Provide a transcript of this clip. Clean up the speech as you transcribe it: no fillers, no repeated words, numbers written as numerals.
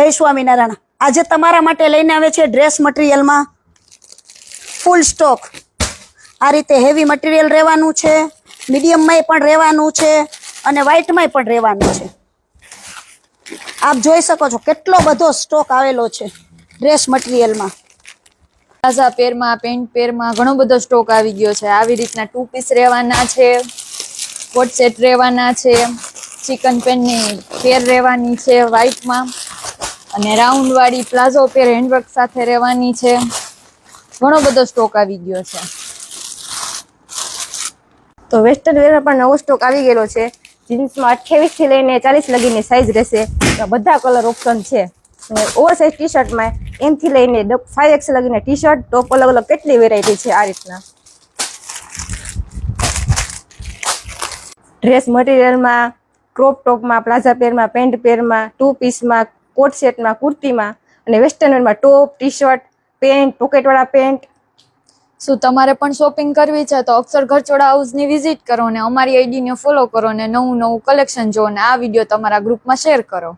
જય સ્વામિનારાયણ। આજે તમારા માટે લઈને આવે છે ડ્રેસ મટીરિયલમાં ફૂલ સ્ટોક। આ રીતે હેવી મટીરિયલ રહેવાનું છે, મીડિયમમાં પણ રહેવાનું છે અને વ્હાઇટમાં પણ રહેવાનું છે। આપ જોઈ શકો છો કેટલો બધો સ્ટોક આવેલો છે ડ્રેસ મટીરિયલમાં। પ્લાઝા પેરમાં, પેન્ટ પેરમાં ઘણો બધો સ્ટોક આવી ગયો છે। આવી રીતના 2 પીસ રહેવાના છે, કોટ સેટ રહેવાના છે, ચિકન પેનની પેર રહેવાની છે વ્હાઇટમાં, અને રાઉન્ડ વાળી પ્લાઝો પેર હેન્ડવર્ક સાથે રહેવાની છે। ઘણો બધો સ્ટોક આવી ગયો છે। તો વેસ્ટર્ન વેરમાં પણ નવો સ્ટોક આવી ગયેલો છે। જીન્સમાં 28 થી લઈને 40 લગીની સાઇઝ રહેશે। બધા કલર ઓપ્શન છે। ઓવરસાઇઝ ટી શર્ટમાં M થી લઈને 5XL લગીના ટી શર્ટ, ટોપ અલગ અલગ કેટલી વેરાયટી છે। આ રીતના ડ્રેસ મટીરિયલમાં, ક્રોપ ટોપમાં, પ્લાઝા પેરમાં, પેન્ટ પેરમાં, 2 પીસમાં, કોટ સેટમાં, કુર્તીમાં અને વેસ્ટર્ન વેરમાં ટોપ, ટી શર્ટ, પેન્ટ, પોકેટવાળા પેન્ટ। શું તમારે પણ શોપિંગ કરવી છે તો અક્ષર ઘરચોળા હાઉસની વિઝિટ કરો અને અમારી આઈડીને ફોલો કરો અને નવું કલેક્શન જો અને આ વિડીયો તમારા ગ્રુપમાં શેર કરો।